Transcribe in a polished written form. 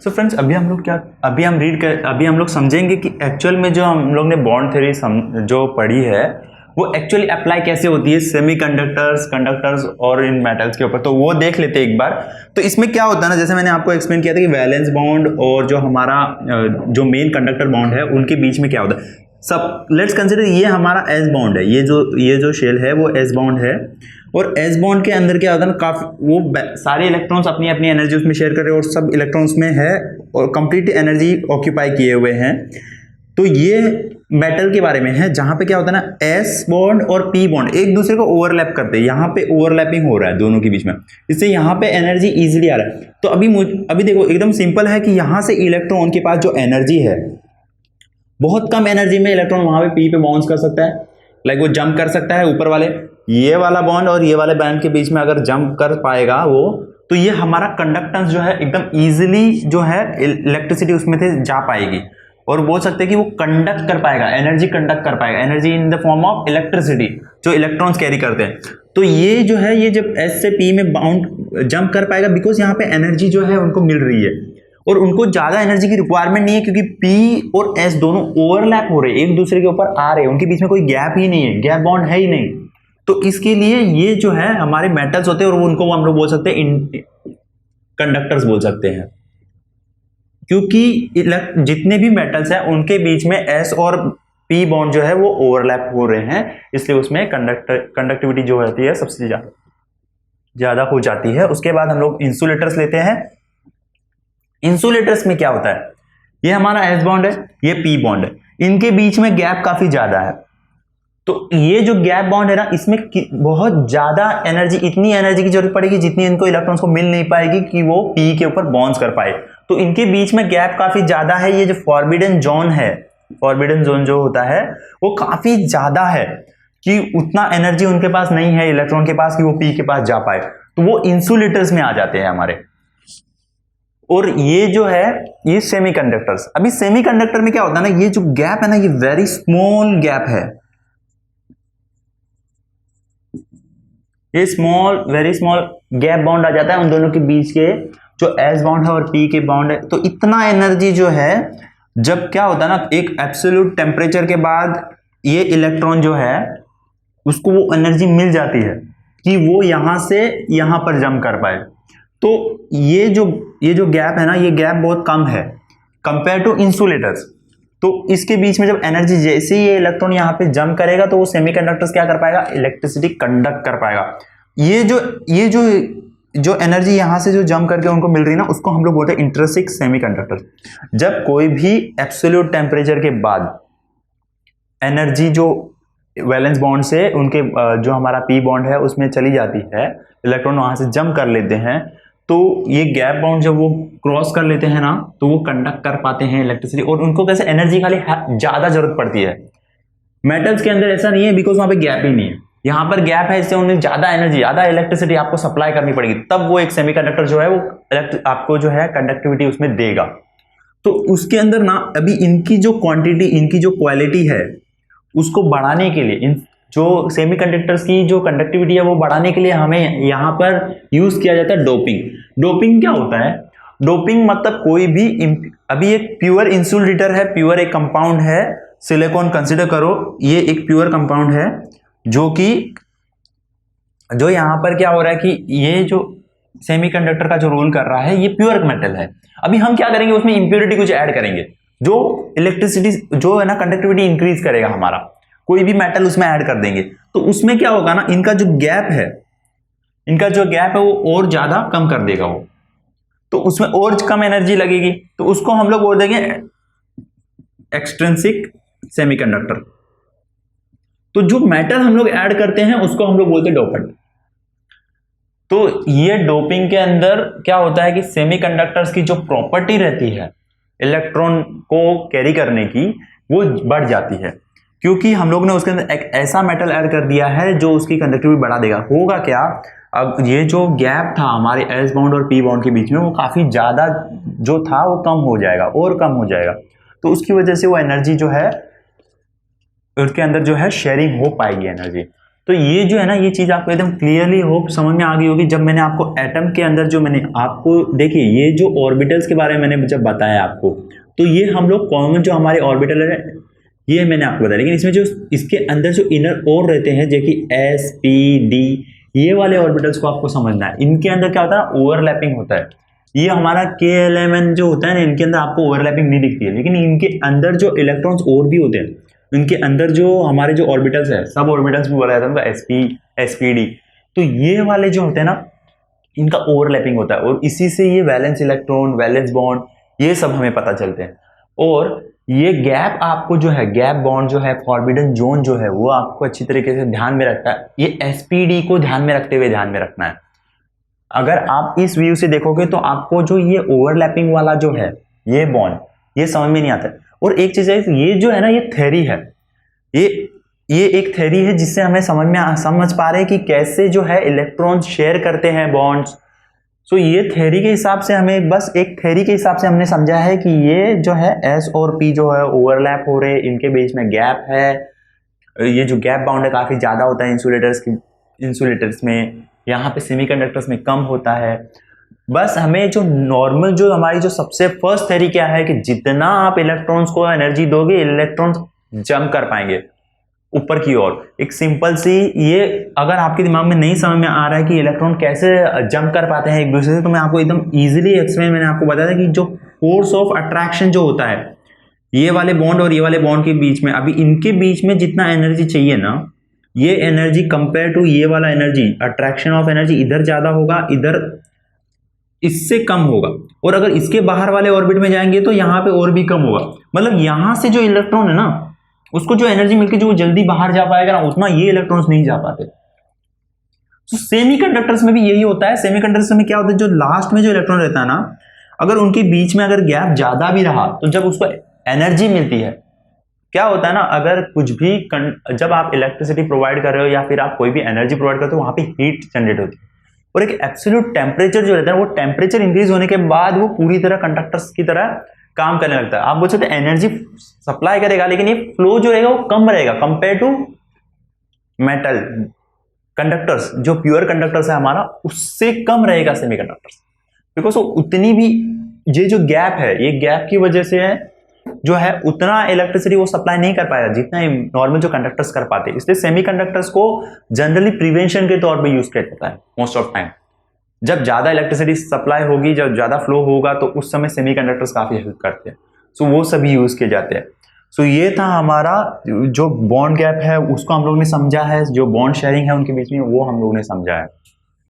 So friends, अभी हम लोग समझेंगे कि एक्चुअल में जो हम लोग ने बॉन्ड थ्योरी जो पढ़ी है वो एक्चुअली अप्लाई कैसे होती है सेमीकंडक्टर्स, कंडक्टर्स और इन मेटल्स के ऊपर। तो वो देख लेते हैं एक बार। तो इसमें क्या होता है ना, जैसे मैंने आपको एक्सप्लेन किया था कि वैलेंस बॉन्ड और जो हमारा जो मेन कंडक्टर बॉन्ड है उनके बीच में क्या होता है। सब लेट्स कंसिडर ये हमारा एस बॉन्ड है, ये जो शेल है वो एस बॉन्ड है, और एस बॉन्ड के अंदर क्या होता है ना, काफी वो सारे इलेक्ट्रॉन्स अपनी अपनी एनर्जी उसमें शेयर कर रहे हैं और सब इलेक्ट्रॉन्स में है और कंप्लीट एनर्जी ऑक्यूपाई किए हुए हैं। तो ये मेटल के बारे में है जहां पे क्या होता है ना, एस बॉन्ड और पी बॉन्ड एक दूसरे को ओवरलैप करते हैं। यहाँ पे ओवरलैपिंग हो रहा है दोनों के बीच में, इससे यहाँ पे एनर्जी इजीली आ रहा है। तो अभी देखो एकदम सिंपल है कि यहाँ से इलेक्ट्रॉन के पास जो एनर्जी है, बहुत कम एनर्जी में इलेक्ट्रॉन वहां पे पी पे बाउंस कर सकता है, लाइक वो जंप कर सकता है ऊपर वाले ये वाला बॉन्ड और ये वाले बॉन्ड के बीच में अगर जंप कर पाएगा वो, तो ये हमारा कंडक्टेंस जो है एकदम इजीली जो है इलेक्ट्रिसिटी उसमें से जा पाएगी और बोल सकते हैं कि वो कंडक्ट कर पाएगा, एनर्जी कंडक्ट कर पाएगा, energy in the form of electricity जो इलेक्ट्रॉन्स कैरी करते हैं। तो ये जो है ये जब एस से पी में बाउंड जंप कर पाएगा बिकॉज यहाँ पे एनर्जी जो है उनको मिल रही है और उनको ज्यादा एनर्जी की रिक्वायरमेंट नहीं है क्योंकि पी और एस दोनों ओवरलैप हो रहे हैं, एक दूसरे के ऊपर आ रहे हैं, उनके बीच में कोई गैप ही नहीं है, गैप बॉन्ड है ही नहीं। तो इसके लिए ये जो है हमारे मेटल्स होते हैं और उनको हम लोग बोल सकते हैं कंडक्टर्स बोल सकते हैं, क्योंकि जितने भी मेटल्स हैं उनके बीच में एस और पी बॉन्ड जो है वो ओवरलैप हो रहे हैं, इसलिए उसमें कंडक्टिविटी जो होती है सबसे ज्यादा हो जाती है। उसके बाद हम लोग इंसुलेटर्स लेते हैं। इंसुलेटर्स में क्या होता है, ये हमारा एस बॉन्ड है, ये पी बॉन्ड है, इनके बीच में गैप काफी ज्यादा है। तो ये जो गैप बॉन्ड है ना, इसमें बहुत ज्यादा एनर्जी, इतनी एनर्जी की जरूरत पड़ेगी जितनी इनको इलेक्ट्रॉन्स को मिल नहीं पाएगी कि वो पी के ऊपर बॉन्ड्स कर पाए। तो इनके बीच में गैप काफी ज्यादा है। ये जो फॉरबिडन जोन है, फॉरबिडन जोन जो होता है वो काफी ज्यादा है कि उतना एनर्जी उनके पास नहीं है इलेक्ट्रॉन के पास कि वो पी के पास जा पाए, तो वो इंसुलेटर्स में आ जाते हैं हमारे। और ये जो है ये सेमीकंडक्टर्स। अभी सेमीकंडक्टर में क्या होता है ना, ये जो गैप है ना ये वेरी स्मॉल गैप है, ये वेरी स्मॉल गैप बॉन्ड आ जाता है उन दोनों के बीच के, जो एस बॉन्ड है और पी के बॉन्ड है। तो इतना एनर्जी जो है, जब क्या होता है ना एक एब्सोल्यूट टेम्परेचर के बाद ये इलेक्ट्रॉन जो है उसको वो एनर्जी मिल जाती है कि वो यहां से यहां पर जंप कर पाए। तो ये जो गैप है ना, ये गैप बहुत कम है कंपेयर टू इंसुलेटर्स। तो इसके बीच में जब एनर्जी, जैसे ही ये इलेक्ट्रॉन यहाँ पे जंप करेगा तो वो सेमीकंडक्टर्स क्या कर पाएगा, इलेक्ट्रिसिटी कंडक्ट कर पाएगा। ये जो एनर्जी यहाँ से जो जंप करके उनको मिल रही है ना, उसको हम लोग बोलते हैं इंट्रिंसिक सेमीकंडक्टर। जब कोई भी एब्सोल्यूट टेम्परेचर के बाद एनर्जी जो वैलेंस बॉन्ड से उनके जो हमारा पी बॉन्ड है उसमें चली जाती है, इलेक्ट्रॉन वहां से जंप कर लेते हैं, तो ये गैप बॉन्ड जब वो क्रॉस कर लेते हैं ना तो वो कंडक्ट कर पाते हैं इलेक्ट्रिसिटी, और उनको कैसे एनर्जी खाली ज्यादा जरूरत पड़ती है। मेटल्स के अंदर ऐसा नहीं है बिकॉज वहां पे गैप ही नहीं है, यहाँ पर गैप है, इससे उन्हें ज्यादा एनर्जी, ज्यादा इलेक्ट्रिसिटी आपको सप्लाई करनी पड़ेगी, तब वो एक सेमीकंडक्टर जो है वो आपको जो है कंडक्टिविटी उसमें देगा। तो उसके अंदर ना अभी इनकी जो क्वांटिटी, इनकी जो क्वालिटी है उसको बढ़ाने के लिए, इन जो सेमीकंडक्टर्स की जो कंडक्टिविटी है वो बढ़ाने के लिए हमें यहाँ पर यूज किया जाता है डोपिंग। डोपिंग क्या होता है, डोपिंग मतलब कोई भी अभी एक प्योर इंसुलेटर है, प्योर एक कंपाउंड है, सिलिकॉन कंसिडर करो, ये एक प्योर कंपाउंड है जो यहाँ पर क्या हो रहा है कि ये जो सेमीकंडक्टर का जो रोल कर रहा है ये प्योर मेटल है। अभी हम क्या करेंगे, उसमें इंप्योरिटी कुछ ऐड करेंगे जो इलेक्ट्रिसिटी जो है ना कंडक्टिविटी इंक्रीज करेगा हमारा, कोई भी मेटल उसमें ऐड कर देंगे। तो उसमें क्या होगा ना, इनका जो गैप है वो और ज्यादा कम कर देगा वो, तो उसमें और कम एनर्जी लगेगी, तो उसको हम लोग बोल देंगे एक्सट्रिंसिक सेमीकंडक्टर। तो जो मेटल हम लोग ऐड करते हैं उसको हम लोग बोलते हैं डोपेंट। तो ये डोपिंग के अंदर क्या होता है कि सेमीकंडक्टर्स की जो प्रॉपर्टी रहती है इलेक्ट्रॉन को कैरी करने की, वो बढ़ जाती है, क्योंकि हम लोग ने उसके अंदर एक ऐसा मेटल ऐड कर दिया है जो उसकी कंडक्टिविटी बढ़ा देगा। होगा क्या, अब ये जो गैप था हमारे एस बॉन्ड और पी बॉन्ड के बीच में वो काफी ज्यादा जो था वो कम हो जाएगा और कम हो जाएगा, तो उसकी वजह से वो एनर्जी जो है उसके अंदर जो है शेयरिंग हो पाएगी एनर्जी। तो ये जो है ना, ये चीज आपको एकदम क्लियरली होप समझ में आ गई होगी जब मैंने आपको एटम के अंदर जो मैंने आपको देखिए, ये जो ऑर्बिटल्स के बारे में मैंने जब बताया आपको, तो ये हम लोग कॉमन जो हमारे ऑर्बिटल है ये मैंने आपको बताया, लेकिन इसमें जो इसके अंदर जो इनर और रहते हैं जो कि एस पी डी, ये वाले ऑर्बिटल्स को आपको समझना है। इनके अंदर क्या होता है, ओवरलैपिंग होता है। ये हमारा KLMN जो होता है ना, इनके अंदर आपको ओवरलैपिंग नहीं दिखती है, लेकिन इनके अंदर जो इलेक्ट्रॉन्स और भी होते हैं, इनके अंदर जो हमारे जो ऑर्बिटल्स है, सब ऑर्बिटल्स भी बोला जाता है उनका SP SPD, तो ये वाले जो होते हैं ना, इनका ओवरलैपिंग होता है और इसी से ये वैलेंस इलेक्ट्रॉन, वैलेंस बॉन्ड, ये सब हमें पता चलते हैं। और ये गैप आपको जो है, गैप बॉन्ड जो है, फॉरबिडन जोन जो है, वो आपको अच्छी तरीके से ध्यान में रखता है। ये SPD को ध्यान में रखते हुए ध्यान में रखना है। अगर आप इस व्यू से देखोगे तो आपको जो ये ओवरलैपिंग वाला जो है, ये बॉन्ड, ये समझ में नहीं आता है। और एक चीज है, ये जो है ना, ये थ्योरी है, ये एक थ्योरी है जिससे हमें समझ पा रहे हैं कि कैसे जो है इलेक्ट्रॉन्स शेयर करते हैं बॉन्ड्स। सो ये थ्योरी के हिसाब से हमें, बस एक थ्योरी के हिसाब से हमने समझा है कि ये जो है S और P जो है ओवरलैप हो रहे हैं, इनके बीच में गैप है। ये जो गैप बाउंड है काफी ज्यादा होता है इंसुलेटर्स में, यहाँ पे सेमीकंडक्टर्स में कम होता है। बस हमें जो नॉर्मल जो हमारी जो सबसे फर्स्ट थ्योरी क्या है कि जितना आप इलेक्ट्रॉन्स को एनर्जी दोगे, इलेक्ट्रॉन्स जंप कर पाएंगे ऊपर की ओर। एक सिंपल सी, ये अगर आपके दिमाग में नहीं समझ में आ रहा है कि इलेक्ट्रॉन कैसे जंप कर पाते हैं एक दूसरे से, तो मैं आपको एकदम इजीली एक्सप्लेन, मैंने आपको बताया था कि जो फोर्स ऑफ अट्रैक्शन जो होता है ये वाले बॉन्ड और ये वाले बॉन्ड के बीच में, अभी इनके बीच में जितना एनर्जी चाहिए ना, ये एनर्जी कंपेयर टू ये वाला एनर्जी, अट्रैक्शन ऑफ एनर्जी इधर ज्यादा होगा, इधर इससे कम होगा। और अगर इसके बाहर वाले ऑर्बिट में जाएंगे तो यहाँ पे और भी कम होगा। मतलब यहां से जो इलेक्ट्रॉन है ना, उसको जो एनर्जी मिलकर जो जल्दी बाहर जा पाएगा ना, उतना ये इलेक्ट्रॉन्स नहीं जा पाते। तो सेमीकंडक्टर्स में भी यही होता है। सेमीकंडक्टर्स में क्या होता है, जो लास्ट में जो इलेक्ट्रॉन रहता है ना, अगर उनके बीच में अगर गैप ज्यादा भी रहा, तो जब उसको एनर्जी मिलती है, क्या होता है ना, अगर कुछ भी जब आप इलेक्ट्रिसिटी प्रोवाइड कर रहे हो या फिर आप कोई भी एनर्जी प्रोवाइड करते हो, वहां पे हीट जनरेट होती है और एक एब्सोल्यूट टेम्परेचर जो रहता है, वो टेम्परेचर इंक्रीज होने के बाद वो पूरी तरह कंडक्टर्स की तरह काम करने लगता है। आप बोल सकते हैं एनर्जी सप्लाई करेगा, लेकिन ये फ्लो जो रहेगा वो कम रहेगा कंपेयर टू मेटल कंडक्टर्स। जो प्योर कंडक्टर्स है हमारा, उससे कम रहेगा सेमीकंडक्टर्स, बिकॉज वो उतनी भी, ये जो गैप है, ये गैप की वजह से है जो है, उतना इलेक्ट्रिसिटी वो सप्लाई नहीं कर पाएगा जितना नॉर्मल जो कंडक्टर्स कर पाते हैं। इसलिए सेमीकंडक्टर्स को जनरली प्रिवेंशन के तौर पे यूज किया जाता है मोस्ट ऑफ टाइम। जब ज्यादा इलेक्ट्रिसिटी सप्लाई होगी, जब ज्यादा फ्लो होगा, तो उस समय सेमीकंडक्टर्स काफी हेल्प करते हैं। सो वो सभी यूज किए जाते हैं। सो ये था हमारा जो बॉन्ड गैप है, उसको हम लोग ने समझा है। जो बॉन्ड शेयरिंग है उनके बीच में, वो हम लोग ने समझा है।